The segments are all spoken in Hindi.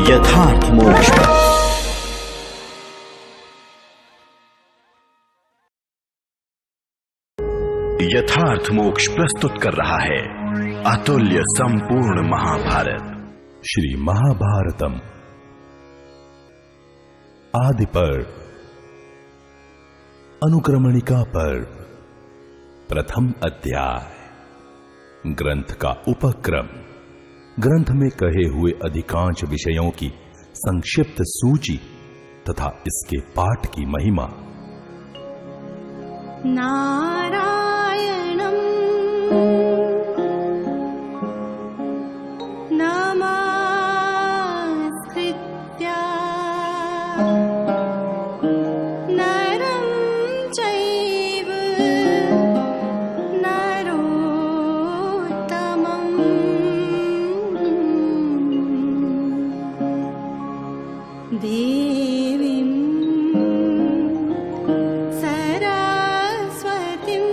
यथार्थ मोक्ष। यथार्थ मोक्ष प्रस्तुत कर रहा है अतुल्य संपूर्ण महाभारत। श्री महाभारतम आदि पर्व, अनुक्रमणिका पर्व, प्रथम अध्याय। ग्रंथ का उपक्रम, ग्रंथ में कहे हुए अधिकांश विषयों की संक्षिप्त सूची तथा इसके पाठ की महिमा। नारायणं नमस्कृत्य नरं चैव नरोत्तमम् देवीं सरस्वतीं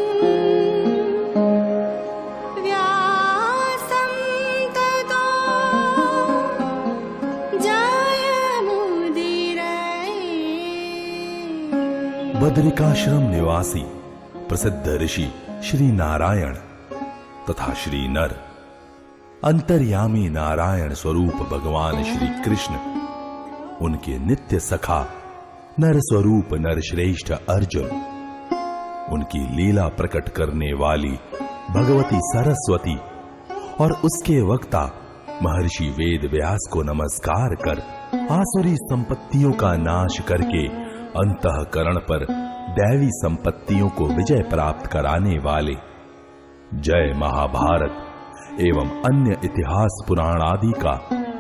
व्यासं ततो जयमुदीरये। बदरिकाश्रम निवासी प्रसिद्ध ऋषि श्री नारायण तथा श्री नर, अंतर्यामी नारायण स्वरूप भगवान श्री कृष्ण, उनके नित्य सखा नर स्वरूप नरश्रेष्ठ अर्जुन, उनकी लीला प्रकट करने वाली भगवती सरस्वती और उसके वक्ता महर्षि वेद व्यास को नमस्कार कर आसुरी संपत्तियों का नाश करके अंतःकरण पर दैवी संपत्तियों को विजय प्राप्त कराने वाले जय महाभारत एवं अन्य इतिहास पुराण आदि का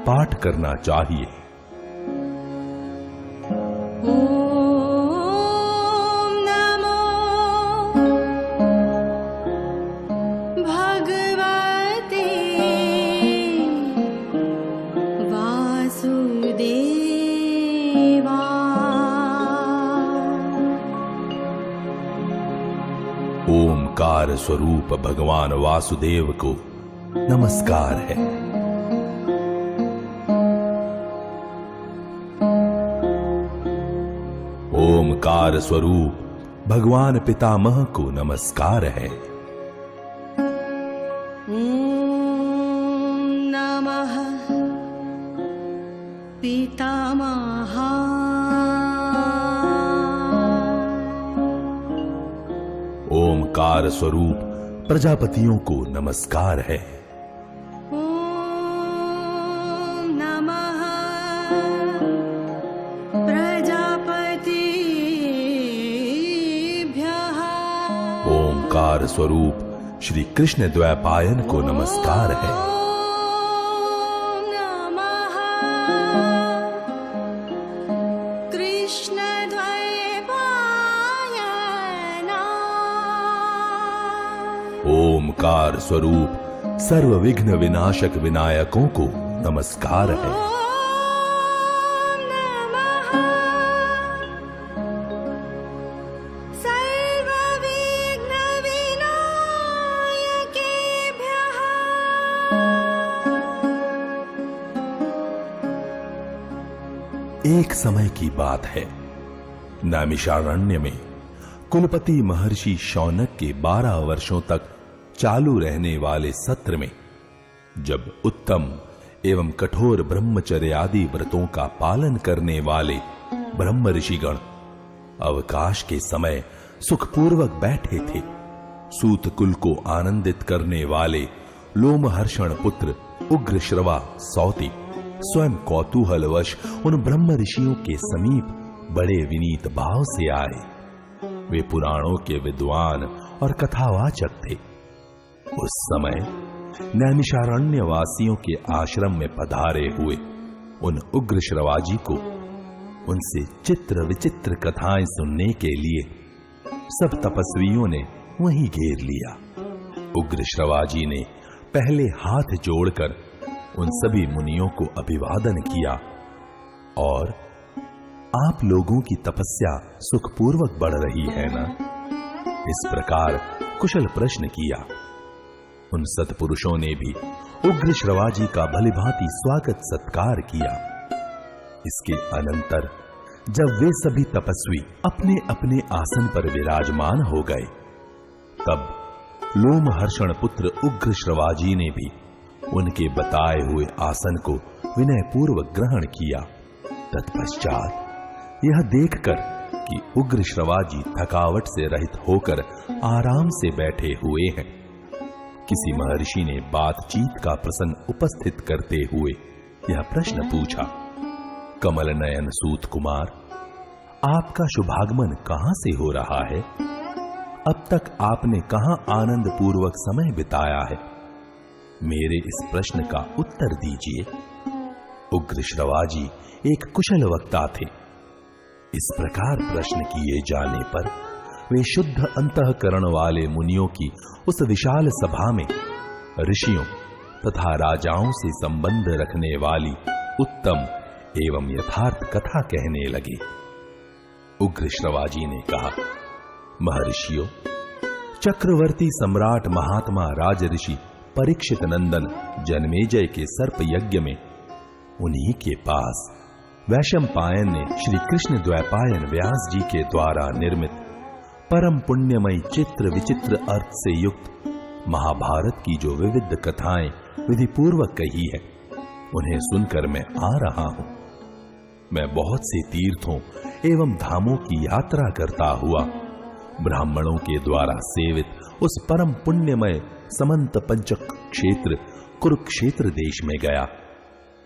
पाठ करना चाहिए। ओम नमो भगवते वासुदेवाय। ओमकार स्वरूप भगवान वासुदेव को नमस्कार है। ओमकार स्वरूप भगवान पितामह को नमस्कार है। ओम नमः पितामहाय। ओमकार स्वरूप प्रजापतियों को नमस्कार है। ओम नमः प्रजापतिभ्यः। ओमकार स्वरूप श्री कृष्ण द्वैपायन को नमस्कार है। ओम नमः कृष्णद्वैपायनाय। ओमकार स्वरूप सर्व विघ्न विनाशक विनायकों को नमस्कार है। ओम नमः सर्वविघ्न विनायकेभ्यः। एक समय की बात है, नैमिषारण्य में कुलपति महर्षि शौनक के 12 वर्षों तक चालू रहने वाले सत्र में, जब उत्तम एवं कठोर ब्रह्मचर्य आदि व्रतों का पालन करने वाले ब्रह्म ऋषिगण अवकाश के समय सुखपूर्वक बैठे थे, सूत कुल को आनंदित करने वाले लोमहर्षण पुत्र उग्रश्रवा सौती स्वयं कौतूहलवश उन ब्रह्म ऋषियों के समीप बड़े विनीत भाव से आए। वे पुराणों के विद्वान और कथावाचक थे। उस समय नैमिषारण्य वासियों के आश्रम में पधारे हुए उन उग्र श्रवाजी को उनसे चित्र विचित्र कथाएं सुनने के लिए सब तपस्वियों ने वहीं घेर लिया। उग्र श्रवाजी ने पहले हाथ जोड़कर उन सभी मुनियों को अभिवादन किया और आप लोगों की तपस्या सुखपूर्वक बढ़ रही है ना, इस प्रकार कुशल प्रश्न किया। उन सत्पुरुषों ने भी उग्र श्रवाजी का भलीभांति स्वागत सत्कार किया। इसके अनंतर जब वे सभी तपस्वी अपने अपने आसन पर विराजमान हो गए, तब लोमहर्षण पुत्र उग्र श्रवाजी ने भी उनके बताए हुए आसन को विनयपूर्वक ग्रहण किया। तत्पश्चात यह देखकर कि उग्र श्रवाजी थकावट से रहित होकर आराम से बैठे हुए हैं, किसी महर्षि ने बातचीत का प्रसंग उपस्थित करते हुए यह प्रश्न पूछा, कमल नयन सूत कुमार, आपका शुभागमन कहां से हो रहा है? अब तक आपने कहां आनंद पूर्वक समय बिताया है? मेरे इस प्रश्न का उत्तर दीजिए। उग्र श्रवाजी एक कुशल वक्ता थे। इस प्रकार प्रश्न किए जाने पर वे शुद्ध अंतःकरण वाले मुनियों की उस विशाल सभा में ऋषियों तथा राजाओं से संबंध रखने वाली उत्तम एवं यथार्थ कथा कहने लगे। उग्र श्रवाजी ने कहा, महर्षियों, चक्रवर्ती सम्राट महात्मा राजऋषि परीक्षित नंदन जन्मेजय के सर्प यज्ञ में उन्हीं के पास वैशंपायन ने श्री कृष्ण द्वैपायन व्यास जी के द्वारा निर्मित परम पुण्यमयी चित्र विचित्र अर्थ से युक्त महाभारत की जो विविध कथाएं विधि पूर्वक कही है, उन्हें सुनकर मैं आ रहा हूं। मैं बहुत से तीर्थों एवं धामों की यात्रा करता हुआ ब्राह्मणों के द्वारा सेवित उस परम पुण्यमय समंत पंचक क्षेत्र कुरुक्षेत्र देश में गया,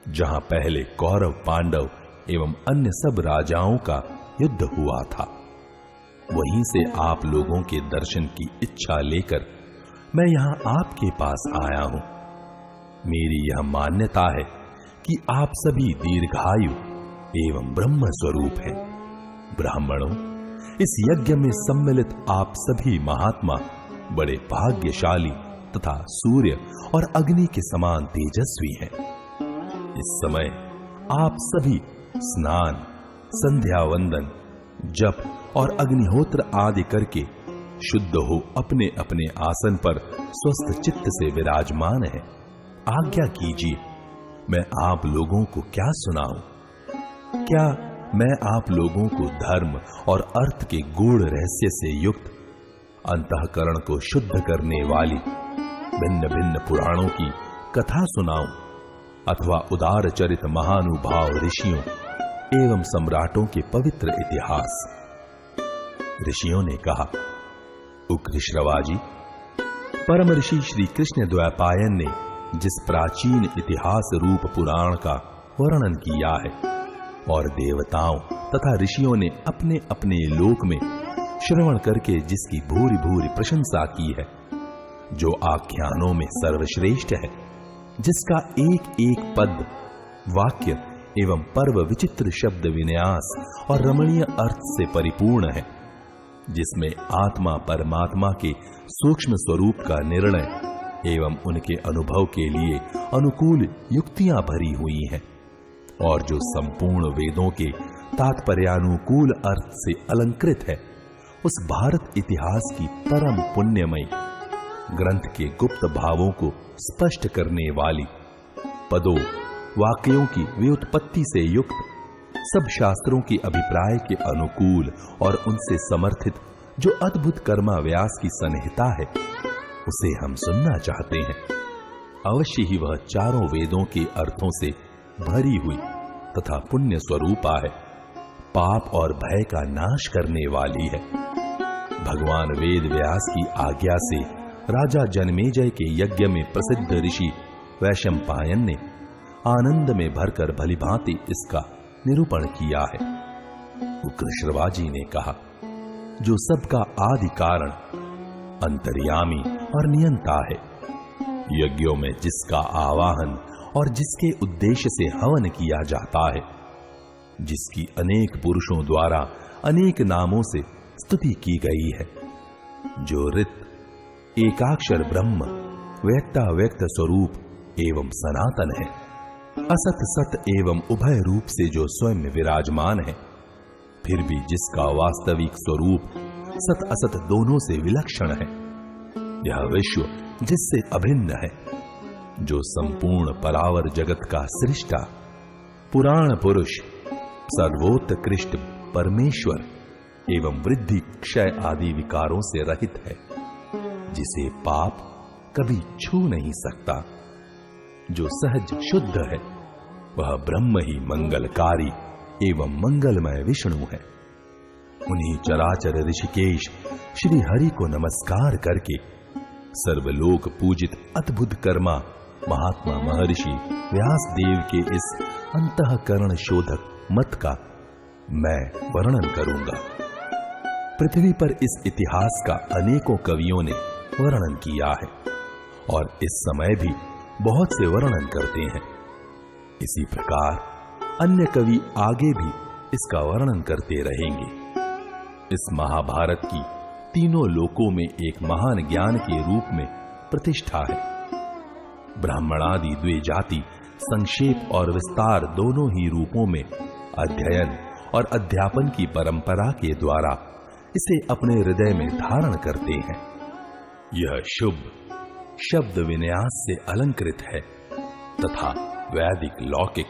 जहां पहले कौरव पांडव एवं अन्य सब राजाओं का युद्ध हुआ था। वहीं से आप लोगों के दर्शन की इच्छा लेकर मैं यहां आपके पास आया हूं। मेरी यह मान्यता है कि आप सभी दीर्घायु एवं ब्रह्म स्वरूप हैं। ब्राह्मणों, इस यज्ञ में सम्मिलित आप सभी महात्मा बड़े भाग्यशाली तथा सूर्य और अग्नि के समान तेजस्वी हैं। इस समय आप सभी स्नान, संध्या वंदन, जप और अग्निहोत्र आदि करके शुद्ध हो अपने अपने आसन पर स्वस्थ चित्त से विराजमान है। आज्ञा कीजिए, मैं आप लोगों को क्या सुनाऊं? क्या मैं आप लोगों को धर्म और अर्थ के गूढ़ रहस्य से युक्त अंतःकरण को शुद्ध करने वाली भिन्न भिन्न पुराणों की कथा सुनाऊं, अथवा उदार चरित महानुभाव ऋषियों एवं सम्राटों के पवित्र इतिहास? ऋषियों ने कहा, उग्र श्रवाजी, परम ऋषि श्री कृष्ण द्वैपायन ने जिस प्राचीन इतिहास रूप पुराण का वर्णन किया है और देवताओं तथा ऋषियों ने अपने अपने लोक में श्रवण करके जिसकी भूरि भूरि प्रशंसा की है, जो आख्यानों में सर्वश्रेष्ठ है, जिसका एक एक पद, वाक्य एवं पर्व विचित्र शब्द विन्यास और रमणीय अर्थ से परिपूर्ण है, जिसमें आत्मा परमात्मा के सूक्ष्म स्वरूप का निर्णय एवं उनके अनुभव के लिए अनुकूल युक्तियां भरी हुई हैं, और जो संपूर्ण वेदों के तात्पर्यानुकूल अर्थ से अलंकृत है, उस भारत इतिहास की परम पुण्यमयी ग्रंथ के गुप्त भावों को स्पष्ट करने वाली पदों वाक्यों की व्युत्पत्ति से युक्त सब शास्त्रों की अभिप्राय के अनुकूल और उनसे समर्थित जो अद्भुत कर्मा व्यास की संहिता है, उसे हम सुनना चाहते हैं। अवश्य ही वह चारों वेदों के अर्थों से भरी हुई तथा पुण्य स्वरूपा है, पाप और भय का नाश करने वाली है। भगवान वेद व्यास की आज्ञा से राजा जन्मेजय के यज्ञ में प्रसिद्ध ऋषि वैशंपायन ने आनंद में भरकर भलीभांति इसका निरूपण किया है। उग्र श्रवाजी ने कहा, जो सबका आदि कारण, अंतर्यामी और नियंता है, यज्ञों में जिसका आवाहन और जिसके उद्देश्य से हवन किया जाता है, जिसकी अनेक पुरुषों द्वारा अनेक नामों से स्तुति की गई है, जो ऋत एकाक्षर ब्रह्म व्यक्ताव्यक्त स्वरूप एवं सनातन है, असत सत एवं उभय रूप से जो स्वयं विराजमान है, फिर भी जिसका वास्तविक स्वरूप सत असत दोनों से विलक्षण है, यह विश्व जिससे अभिन्न है, जो संपूर्ण परावर जगत का सृष्टा पुराण पुरुष सर्वोत्कृष्ट परमेश्वर एवं वृद्धि क्षय आदि विकारों से रहित है, जिसे पाप कभी छू नहीं सकता, जो सहज शुद्ध है, वह ब्रह्म ही मंगलकारी एवं मंगलमय विष्णु है। उन्हीं चराचर ऋषिकेश श्री हरि को नमस्कार करके सर्वलोक पूजित अद्भुत कर्मा महात्मा महर्षि व्यास देव के इस अंतःकरण शोधक मत का मैं वर्णन करूंगा। पृथ्वी पर इस इतिहास का अनेकों कवियों ने वर्णन किया है और इस समय भी बहुत से वर्णन करते हैं। इसी प्रकार अन्य कवि आगे भी इसका वर्णन करते रहेंगे। इस महाभारत की तीनों लोकों में एक महान ज्ञान के रूप में प्रतिष्ठा है। ब्राह्मणादि द्वे जाति संक्षेप और विस्तार दोनों ही रूपों में अध्ययन और अध्यापन की परंपरा के द्वारा इसे अपने हृदय में धारण करते हैं। यह शुभ शब्द विन्यास से अलंकृत है तथा वैदिक लौकिक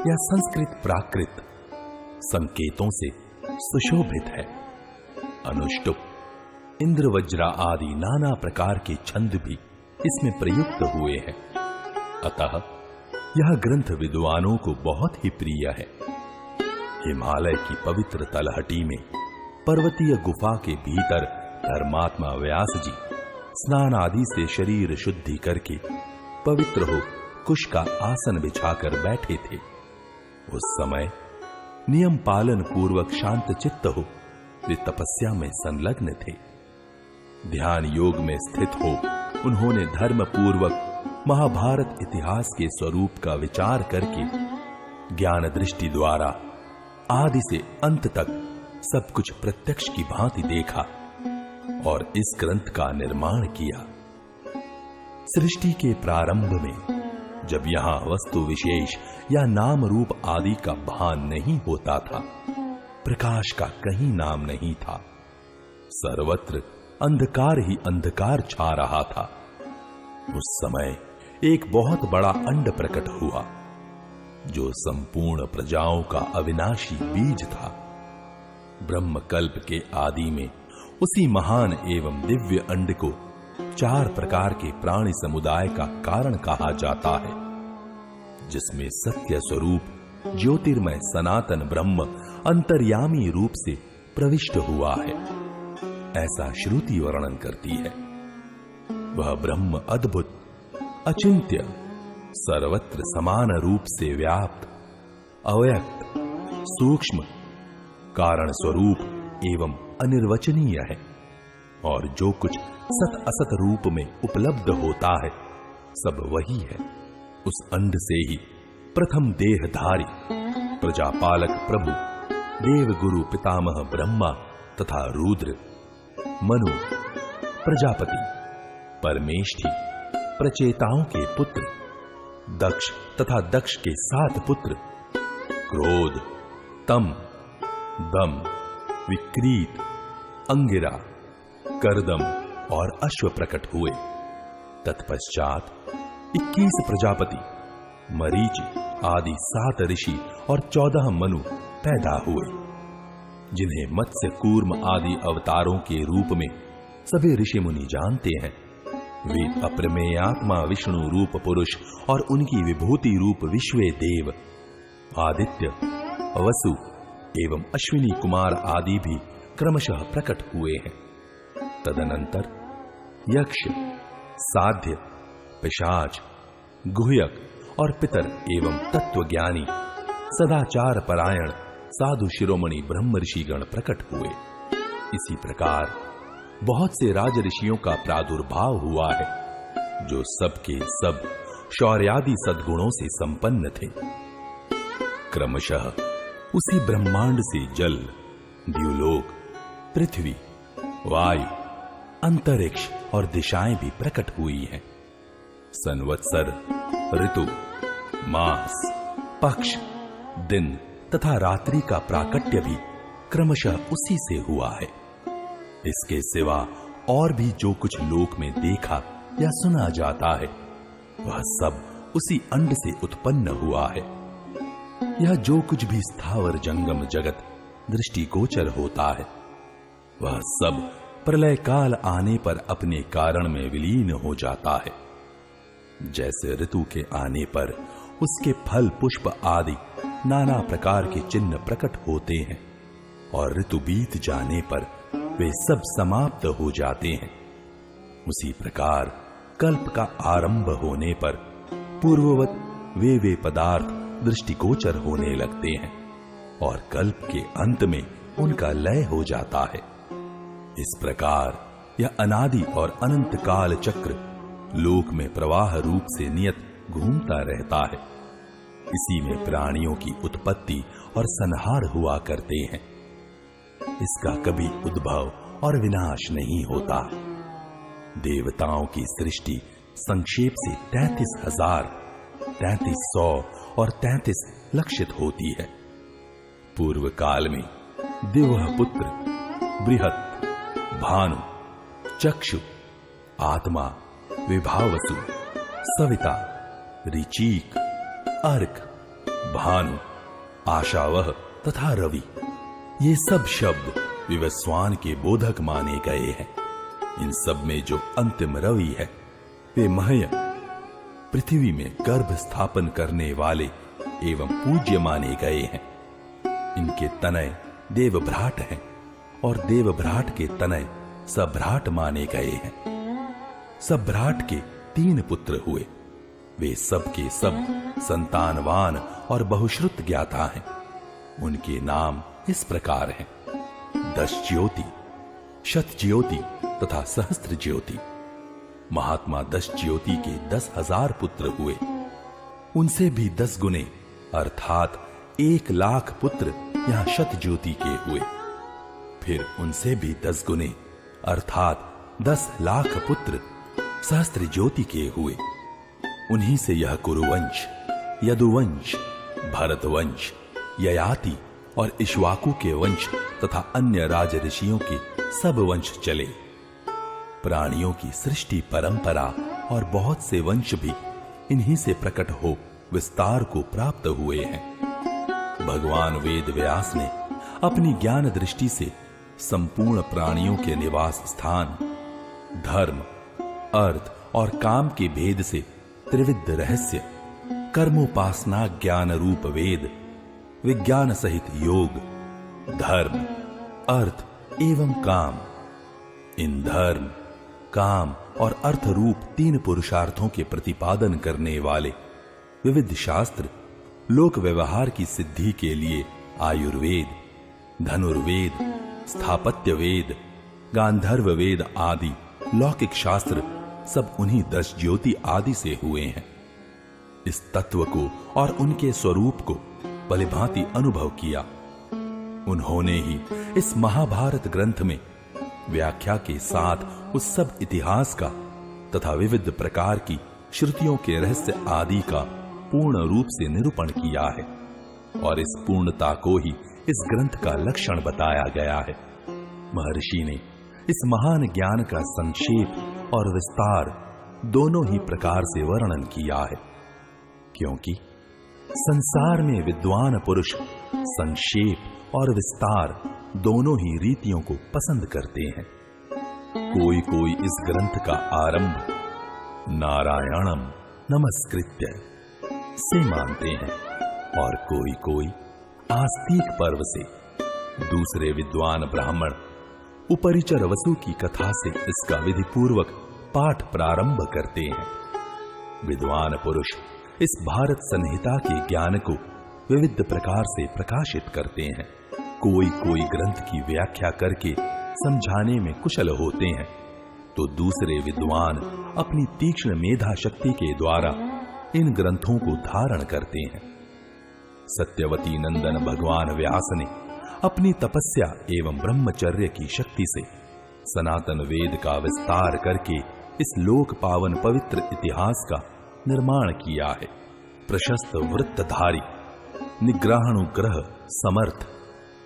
या संस्कृत प्राकृत संकेतों से सुशोभित है। अनुष्टुप, इंद्र वज्रा आदि नाना प्रकार के छंद भी इसमें प्रयुक्त हुए हैं। अतः यह ग्रंथ विद्वानों को बहुत ही प्रिय है। हिमालय की पवित्र तलहटी में पर्वतीय गुफा के भीतर धर्मात्मा व्यास जी स्नान आदि से शरीर शुद्धि करके पवित्र हो कुश का आसन बिछाकर बैठे थे। उस समय नियम पालन पूर्वक शांत चित्त हो वे तपस्या में संलग्न थे। ध्यान योग में स्थित हो उन्होंने धर्म पूर्वक महाभारत इतिहास के स्वरूप का विचार करके ज्ञान दृष्टि द्वारा आदि से अंत तक सब कुछ प्रत्यक्ष की भांति देखा और इस ग्रंथ का निर्माण किया। सृष्टि के प्रारंभ में जब यहां वस्तु विशेष या नाम रूप आदि का भान नहीं होता था, प्रकाश का कहीं नाम नहीं था, सर्वत्र अंधकार ही अंधकार छा रहा था, उस समय एक बहुत बड़ा अंड प्रकट हुआ जो संपूर्ण प्रजाओं का अविनाशी बीज था। ब्रह्मकल्प के आदि में उसी महान एवं दिव्य अंड को 4 प्रकार के प्राणी समुदाय का कारण कहा जाता है, जिसमें सत्य स्वरूप ज्योतिर्मय सनातन ब्रह्म अंतर्यामी रूप से प्रविष्ट हुआ है, ऐसा श्रुति वर्णन करती है। वह ब्रह्म अद्भुत, अचिंत्य, सर्वत्र समान रूप से व्याप्त, अव्यक्त, सूक्ष्म, कारण स्वरूप एवं अनिर्वचनीय है और जो कुछ सत असत रूप में उपलब्ध होता है सब वही है। उस अंड से ही प्रथम देहधारी प्रजापालक प्रभु देव गुरु पितामह ब्रह्मा तथा रुद्र, मनु, प्रजापति, परमेष्ठी, प्रचेताओं के पुत्र दक्ष तथा दक्ष के 7 पुत्र क्रोध, तम, दम, विक्रीत, अंगिरा, करदम और अश्व प्रकट हुए। तत्पश्चात 21 प्रजापति, मरीचि आदि 7 ऋषि और 14 मनु पैदा हुए, जिन्हें मत्स्य कूर्म आदि अवतारों के रूप में सभी ऋषि मुनि जानते हैं। वे अप्रमेयात्मा विष्णु रूप पुरुष और उनकी विभूति रूप विश्वे देव, आदित्य, वसु एवं अश्विनी कुमार आदि भी क्रमशः प्रकट हुए हैं। तदनंतर यक्ष, साध्य, पिशाच, गुह्यक और पितर एवं तत्वज्ञानी सदाचार परायण साधु शिरोमणि ब्रह्म ऋषिगण प्रकट हुए। इसी प्रकार बहुत से राज ऋषियों का प्रादुर्भाव हुआ है। जो सबके सब शौर्यादि सद्गुणों से संपन्न थे। क्रमशः उसी ब्रह्मांड से जल, द्युलोक, पृथ्वी, वायु, अंतरिक्ष और दिशाएं भी प्रकट हुई हैं। संवत्सर, ऋतु, मास, पक्ष, दिन तथा रात्रि का प्राकट्य भी क्रमशः उसी से हुआ है। इसके सिवा और भी जो कुछ लोक में देखा या सुना जाता है, वह सब उसी अंड से उत्पन्न हुआ है। यह जो कुछ भी स्थावर जंगम जगत दृष्टिगोचर होता है, वह सब प्रलय काल आने पर अपने कारण में विलीन हो जाता है। जैसे ऋतु के आने पर उसके फल, पुष्प आदि नाना प्रकार के चिन्ह प्रकट होते हैं और ऋतु बीत जाने पर वे सब समाप्त हो जाते हैं, उसी प्रकार कल्प का आरंभ होने पर पूर्ववत वे पदार्थ दृष्टिगोचर होने लगते हैं और कल्प के अंत में उनका लय हो जाता है। इस प्रकार यह अनादि और अनंत काल चक्र लोक में प्रवाह रूप से नियत घूमता रहता है। इसी में प्राणियों की उत्पत्ति और संहार हुआ करते हैं। इसका कभी उद्भव और विनाश नहीं होता। देवताओं की सृष्टि संक्षेप से 33,000, 3300 और 33 लक्षित होती है। पूर्व काल में दिव्य पुत्र, बृहत, भानु, चक्षु, आत्मा, विभावसु, सविता, ऋचीक, अर्क, भानु, आशावह तथा रवि, ये सब शब्द विवस्वान के बोधक माने गए हैं। इन सब में जो अंतिम रवि है, वे महय, पृथ्वी में गर्भ स्थापन करने वाले एवं पूज्य माने गए हैं। इनके तनय देवभ्राट हैं और देवभ्राट के तनय सभ्राट माने गए हैं। सभ्राट के 3 पुत्र हुए। वे सब के सब संतानवान और बहुश्रुत ज्ञाता हैं। उनके नाम इस प्रकार हैं: दश ज्योति, शत ज्योति तथा सहस्त्र ज्योति। महात्मा दश ज्योति के 10,000 पुत्र हुए। उनसे भी 10 गुने अर्थात 1,00,000 पुत्र यहां शत ज्योति के हुए। फिर उनसे भी 10 गुने अर्थात 10,00,000 पुत्र सहस्त्र ज्योति के हुए। उन्हीं से यह कुरुवंश, यदुवंश, भरतवंश, ययाति और इक्ष्वाकु के वंश तथा अन्य राज ऋषियों के सब वंश चले। प्राणियों की सृष्टि परंपरा और बहुत से वंश भी इन्हीं से प्रकट हो विस्तार को प्राप्त हुए हैं। भगवान वेद व्यास ने अपनी ज्ञान दृष्टि से संपूर्ण प्राणियों के निवास स्थान, धर्म, अर्थ और काम के भेद से त्रिविध रहस्य, कर्मोपासना ज्ञान रूप वेद, विज्ञान सहित योग, धर्म, अर्थ एवं काम, इन धर्म, काम और अर्थ रूप 3 पुरुषार्थों के प्रतिपादन करने वाले विविध शास्त्र लोक व्यवहार की सिद्धि के लिए आयुर्वेद, धनुर्वेद, स्थापत्य वेद, गांधर्व वेद आदि लौकिक शास्त्र सब उन्हीं 10 ज्योति आदि से हुए हैं। इस तत्व को और उनके स्वरूप को भलीभांति अनुभव किया। उन्होंने ही इस महाभारत ग्रंथ में व्याख्या के साथ उस सब इतिहास का तथा विविध प्रकार की श्रुतियों के रहस्य आदि का पूर्ण रूप से निरूपण किया है और इस पूर्णता को ही इस ग्रंथ का लक्षण बताया गया है। महर्षि ने इस महान ज्ञान का संक्षेप और विस्तार दोनों ही प्रकार से वर्णन किया है, क्योंकि संसार में विद्वान पुरुष संक्षेप और विस्तार दोनों ही रीतियों को पसंद करते हैं। कोई कोई इस ग्रंथ का आरंभ नारायणम नमस्कृत्य से मानते हैं और कोई कोई आस्तिक पर्व से, दूसरे विद्वान ब्राह्मण उपरिचर वसु की कथा से इसका विधिपूर्वक पाठ प्रारंभ करते हैं। विद्वान पुरुष इस भारत संहिता के ज्ञान को विविध प्रकार से प्रकाशित करते हैं। कोई कोई ग्रंथ की व्याख्या करके समझाने में कुशल होते हैं तो दूसरे विद्वान अपनी तीक्ष्ण मेधा शक्ति के द्वारा इन ग्रंथों को धारण करते हैं। सत्यवती नंदन भगवान व्यास ने अपनी तपस्या एवं ब्रह्मचर्य की शक्ति से सनातन वेद का विस्तार करके इस लोक पावन पवित्र इतिहास का निर्माण किया है। प्रशस्त वृत्तधारी, निग्रहानुग्रह समर्थ,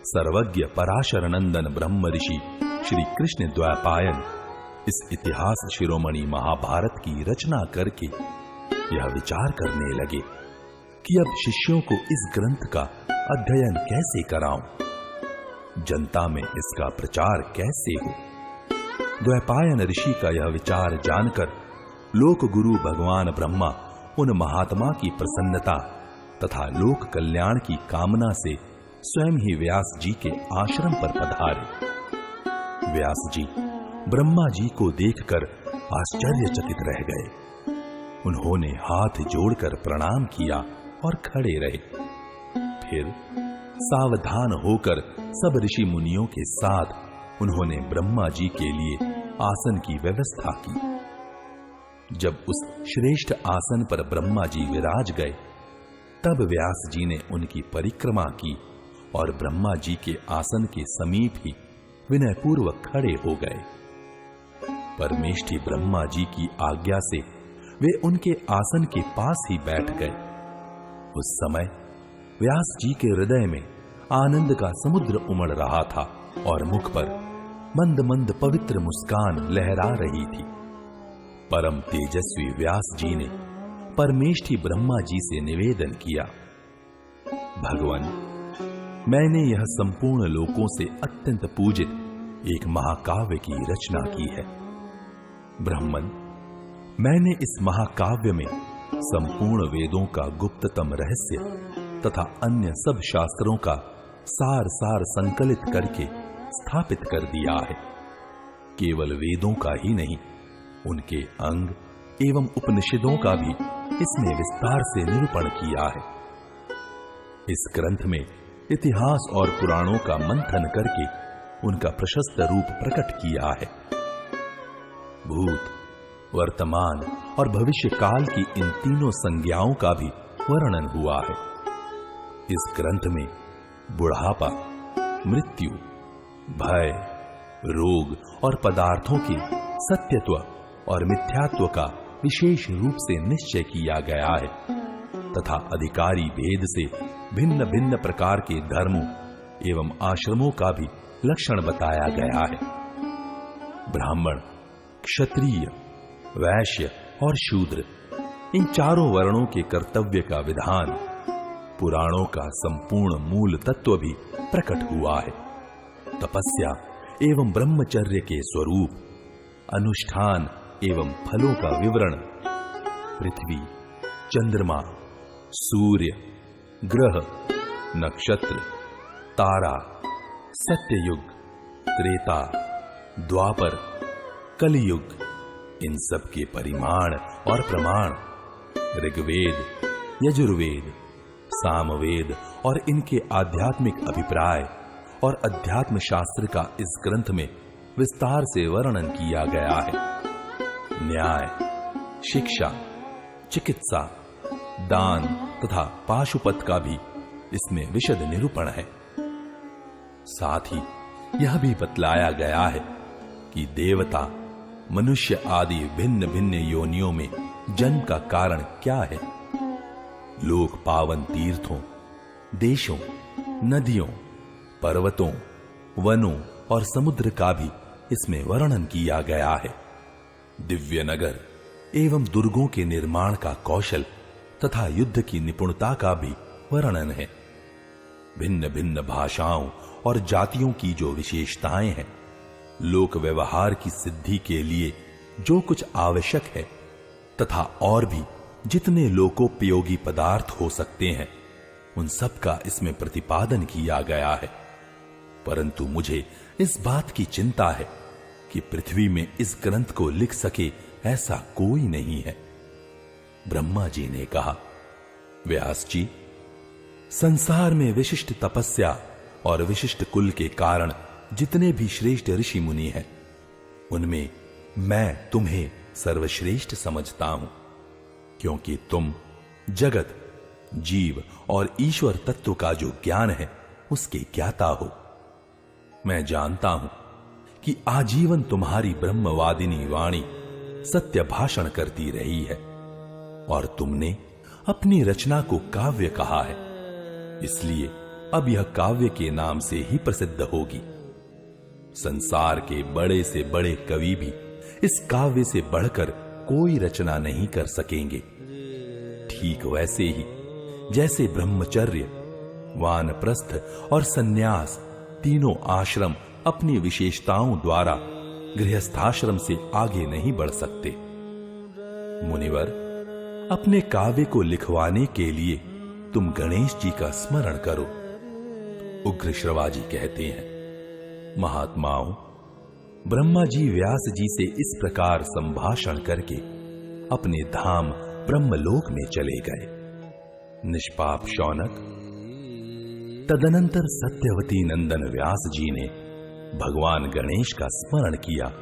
सर्वज्ञ पराशर नंदन ब्रह्म ऋषि श्री कृष्ण द्वैपायन इस इतिहास शिरोमणि महाभारत की रचना करके यह विचार करने लगे कि अब शिष्यों को इस ग्रंथ का अध्ययन कैसे कराऊं, जनता में इसका प्रचार कैसे हो। द्वैपायन ऋषि का यह विचार जानकर लोक गुरु भगवान ब्रह्मा उन महात्मा की प्रसन्नता तथा लोक कल्याण की कामना से स्वयं ही व्यास जी के आश्रम पर पधारे। व्यास जी ब्रह्मा जी को देखकर आश्चर्यचकित रह गए। उन्होंने हाथ जोड़कर प्रणाम किया और खड़े रहे। फिर सावधान होकर सब ऋषि मुनियों के साथ उन्होंने ब्रह्मा जी के लिए आसन की व्यवस्था की। जब उस श्रेष्ठ आसन पर ब्रह्मा जी विराज गए, तब व्यास जी ने उनकी परिक्रमा की और ब्रह्मा जी के आसन के समीप ही विनयपूर्वक खड़े हो गए। परमेष्ठी ब्रह्मा जी की आज्ञा से वे उनके आसन के पास ही बैठ गए। उस समय व्यास जी के हृदय में आनंद का समुद्र उमड़ रहा था और मुख पर मंद मंद पवित्र मुस्कान लहरा रही थी। परम तेजस्वी व्यास जी ने परमेष्ठी ब्रह्मा जी से निवेदन किया, भगवान, मैंने यह संपूर्ण लोकों से अत्यंत पूजित एक महाकाव्य की रचना की है। ब्रह्मन, मैंने इस महाकाव्य में संपूर्ण वेदों का गुप्ततम रहस्य तथा अन्य सब शास्त्रों का सार सार संकलित करके स्थापित कर दिया है। केवल वेदों का ही नहीं, उनके अंग एवं उपनिषदों का भी इसमें विस्तार से निरूपण किया है। इस ग्रंथ में इतिहास और पुराणों का मंथन करके उनका प्रशस्त रूप प्रकट किया है। भूत, वर्तमान और भविष्य काल की इन तीनों संज्ञाओं का भी वर्णन हुआ है। इस ग्रंथ में बुढ़ापा, मृत्यु, भय, रोग और पदार्थों के सत्यत्व और मिथ्यात्व का विशेष रूप से निश्चय किया गया है तथा अधिकारी भेद से भिन्न भिन्न प्रकार के धर्मों एवं आश्रमों का भी लक्षण बताया गया है। ब्राह्मण, क्षत्रिय, वैश्य और शूद्र, इन चारों वर्णों के कर्तव्य का विधान, पुराणों का संपूर्ण मूल तत्व भी प्रकट हुआ है। तपस्या एवं ब्रह्मचर्य के स्वरूप, अनुष्ठान एवं फलों का विवरण, पृथ्वी, चंद्रमा, सूर्य, ग्रह, नक्षत्र, तारा, सत्ययुग, त्रेता, द्वापर, कलियुग, इन सब के परिमाण और प्रमाण, ऋग्वेद, यजुर्वेद, सामवेद और इनके आध्यात्मिक अभिप्राय और अध्यात्म शास्त्र का इस ग्रंथ में विस्तार से वर्णन किया गया है। न्याय, शिक्षा, चिकित्सा, दान तथा पाशुपत का भी इसमें विशद निरूपण है। साथ ही यह भी बतलाया गया है कि देवता, मनुष्य आदि भिन्न भिन्न योनियों में जन्म का कारण क्या है। लोक पावन तीर्थों, देशों, नदियों, पर्वतों, वनों और समुद्र का भी इसमें वर्णन किया गया है। दिव्य नगर एवं दुर्गों के निर्माण का कौशल तथा युद्ध की निपुणता का भी वर्णन है। भिन्न भिन्न भाषाओं और जातियों की जो विशेषताएं हैं, लोक व्यवहार की सिद्धि के लिए जो कुछ आवश्यक है तथा और भी जितने लोकोपयोगी पदार्थ हो सकते हैं, उन सब का इसमें प्रतिपादन किया गया है। परंतु मुझे इस बात की चिंता है कि पृथ्वी में इस ग्रंथ को लिख सके ऐसा कोई नहीं है। ब्रह्मा जी ने कहा, व्यास जी, संसार में विशिष्ट तपस्या और विशिष्ट कुल के कारण जितने भी श्रेष्ठ ऋषि मुनि हैं, उनमें मैं तुम्हें सर्वश्रेष्ठ समझता हूं, क्योंकि तुम जगत, जीव और ईश्वर तत्व का जो ज्ञान है उसके ज्ञाता हो। मैं जानता हूं कि आजीवन तुम्हारी ब्रह्मवादिनी वाणी सत्य भाषण करती रही है और तुमने अपनी रचना को काव्य कहा है, इसलिए अब यह काव्य के नाम से ही प्रसिद्ध होगी। संसार के बड़े से बड़े कवि भी इस काव्य से बढ़कर कोई रचना नहीं कर सकेंगे। ठीक वैसे ही जैसे ब्रह्मचर्य, वानप्रस्थ और सन्यास तीनों आश्रम अपनी विशेषताओं द्वारा गृहस्थाश्रम से आगे नहीं बढ़ सकते। मुनिवर, अपने काव्य को लिखवाने के लिए तुम गणेश जी का स्मरण करो। उग्र श्रवाजी कहते हैं, महात्माओं, ब्रह्मा जी व्यास जी से इस प्रकार संभाषण करके अपने धाम ब्रह्मलोक में चले गए। निष्पाप शौनक, तदनंतर सत्यवती नंदन व्यास जी ने भगवान गणेश का स्मरण किया।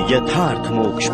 यथार्थ मोक्ष।